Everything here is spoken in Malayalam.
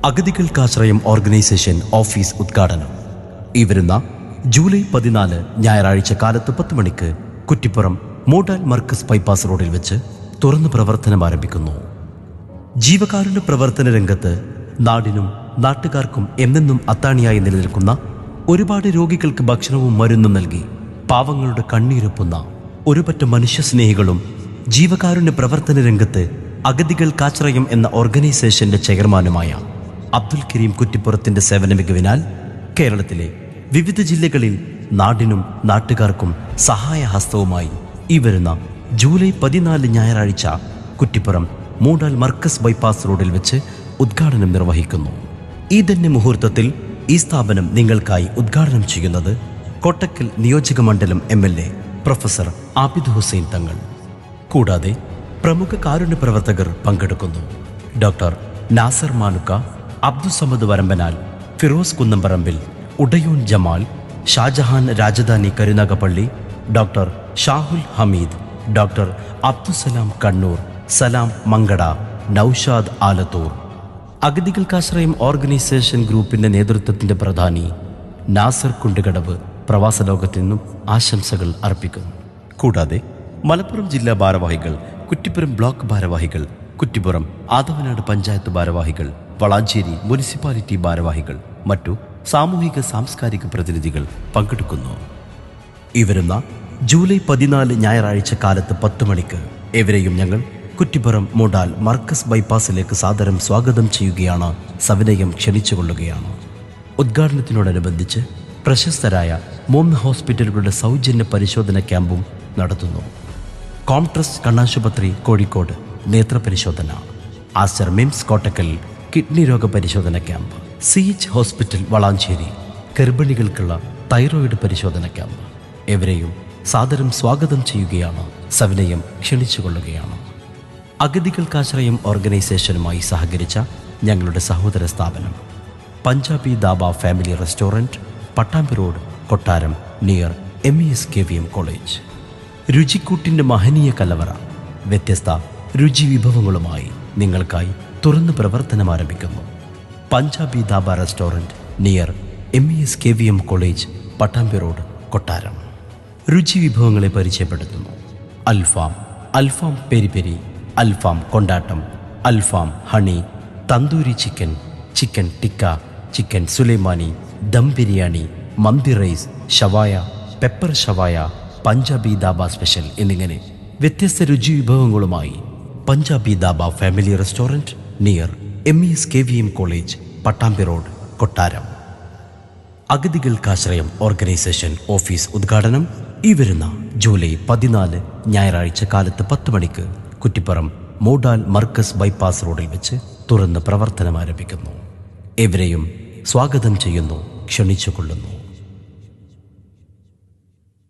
അഗതികൾക്കാശ്രയം ഓർഗനൈസേഷൻ ഓഫീസ് ഉദ്ഘാടനം ഈ വരുന്ന ജൂലൈ 14 ഞായറാഴ്ച കാലത്ത് 10 മണിക്ക് കുറ്റിപ്പുറം മോഡൽ മർക്കസ് ബൈപ്പാസ് റോഡിൽ വെച്ച് തുറന്ന് പ്രവർത്തനം ആരംഭിക്കുന്നു. ജീവകാരുണ്യ പ്രവർത്തന രംഗത്ത് നാടിനും നാട്ടുകാർക്കും എന്നെന്നും അത്താണിയായി നിലനിൽക്കുന്ന ഒരുപാട് രോഗികൾക്ക് ഭക്ഷണവും മരുന്നും നൽകി പാവങ്ങളുടെ കണ്ണീരൊപ്പുന്ന ഒരുപറ്റ മനുഷ്യസ്നേഹികളും ജീവകാരുണ്യ പ്രവർത്തന രംഗത്ത് അഗതികൾക്കാശ്രയം എന്ന ഓർഗനൈസേഷന്റെ ചെയർമാനുമായ അബ്ദുൽ കരീം കുറ്റിപ്പുറത്തിന്റെ സേവന മികവിനാൽ കേരളത്തിലെ വിവിധ ജില്ലകളിൽ നാടിനും നാട്ടുകാർക്കും സഹായഹസ്തവുമായി ഈ വരുന്ന ജൂലൈ 14 ഞായറാഴ്ച കുറ്റിപ്പുറം മൂടാൽ മർക്കസ് ബൈപ്പാസ് റോഡിൽ വെച്ച് ഉദ്ഘാടനം നിർവഹിക്കുന്നു. ഈ തന്നെ മുഹൂർത്തത്തിൽ ഈ സ്ഥാപനം നിങ്ങൾക്കായി ഉദ്ഘാടനം ചെയ്യുന്നത് കോട്ടക്കൽ നിയോജക മണ്ഡലം MLA പ്രൊഫസർ ആബിദ് ഹുസൈൻ തങ്ങൾ. കൂടാതെ പ്രമുഖ കാരുണ്യ പ്രവർത്തകർ പങ്കെടുക്കുന്നു. Doctor Nasar Manukka, Abdussamad Varambanal, Firoz Kunnamparambil, Udayoon Jamal, Shajahan Rajadhani Karunagappally, doctor Shahul Hameed, doctor Abdussalam Kannur, Salam Mankada, Noushad Alathur. അഗതികൾക്കാശ്രയം ഓർഗനൈസേഷൻ ഗ്രൂപ്പിന്റെ നേതൃത്വത്തിന്റെ പ്രധാനി നാസർ കുണ്ടുകടവ് പ്രവാസ ലോകത്തു നിന്നും ആശംസകൾ അർപ്പിക്കുന്നു. കൂടാതെ മലപ്പുറം ജില്ലാ ഭാരവാഹികൾ, കുറ്റിപ്പുറം ബ്ലോക്ക് ഭാരവാഹികൾ, കുറ്റിപ്പുറം ആദവനാട് പഞ്ചായത്ത് ഭാരവാഹികൾ, വളാഞ്ചേരി മുനിസിപ്പാലിറ്റി ഭാരവാഹികൾ, മറ്റു സാമൂഹിക സാംസ്കാരിക പ്രതിനിധികൾ പങ്കെടുക്കുന്നു. ഈ വരുന്ന ജൂലൈ 14 ഞായറാഴ്ച കാലത്ത് 10 മണിക്ക് എവരെയും ഞങ്ങൾ കുറ്റിപ്പുറം മോഡാൽ മർക്കസ് ബൈപ്പാസിലേക്ക് സാദരം സ്വാഗതം ചെയ്യുകയാണ്, സവിനയം ക്ഷണിച്ചുകൊള്ളുകയാണ്. ഉദ്ഘാടനത്തിനോടനുബന്ധിച്ച് പ്രശസ്തരായ 3 ഹോസ്പിറ്റലുകളുടെ സൗജന്യ പരിശോധന ക്യാമ്പും നടത്തുന്നു. കോംട്രസ്റ്റ് കണ്ണാശുപത്രി കോഴിക്കോട് നേത്രപരിശോധന, ആസ്റ്റർ മിംസ് കോട്ടക്കൽ കിഡ്നി രോഗ പരിശോധന ക്യാമ്പ്, CH ഹോസ്പിറ്റൽ വളാഞ്ചേരി ഗർഭിണികൾക്കുള്ള തൈറോയിഡ് പരിശോധന ക്യാമ്പ്. എവരെയും സാദരം സ്വാഗതം ചെയ്യുകയാണ്, സവിനയം ക്ഷണിച്ചുകൊള്ളുകയാണ്. അഗതികൾക്കാശ്രയം ഓർഗനൈസേഷനുമായി സഹകരിച്ച ഞങ്ങളുടെ സഹോദര സ്ഥാപനം Punjabi dhaba family restaurant, Pattambi road, Kottaram, near MES KVM college. രുചിക്കൂട്ടിൻ്റെ മഹനീയ കലവറ വ്യത്യസ്ത രുചി വിഭവങ്ങളുമായി നിങ്ങൾക്കായി തുറന്ന് പ്രവർത്തനം ആരംഭിക്കുന്നു. Punjabi dhaba restaurant, near MES KVM college, Pattambi road, Kottaram. രുചി വിഭവങ്ങളെ പരിചയപ്പെടുത്തുന്നു. അൽഫാം പെരി പെരി, അൽഫാം കൊണ്ടാട്ടം, അൽഫാം honey, tandoori chicken, chicken tikka, chicken sulaimani, dum biryani, മന്തി റൈസ്, ഷവായ, പെപ്പർ ഷവായ, പഞ്ചാബി ദാബ സ്പെഷ്യൽ എന്നിങ്ങനെ വ്യത്യസ്ത രുചി വിഭവങ്ങളുമായി Punjabi dhaba family restaurant, near MES KVM college, Pattambi road, കൊട്ടാരം. അഗതികൾക്കാശ്രയം ഓർഗനൈസേഷൻ ഓഫീസ് ഉദ്ഘാടനം ഈ വരുന്ന ജൂലൈ 14 ഞായറാഴ്ച കാലത്ത് 10 മണിക്ക് കുറ്റിപ്പുറം മോഡാൽ മർക്കസ് ബൈപ്പാസ് റോഡിൽ വെച്ച് തുറന്ന് പ്രവർത്തനം ആരംഭിക്കുന്നു. എവരെയും സ്വാഗതം ചെയ്യുന്നു, ക്ഷണിച്ചുകൊള്ളുന്നു.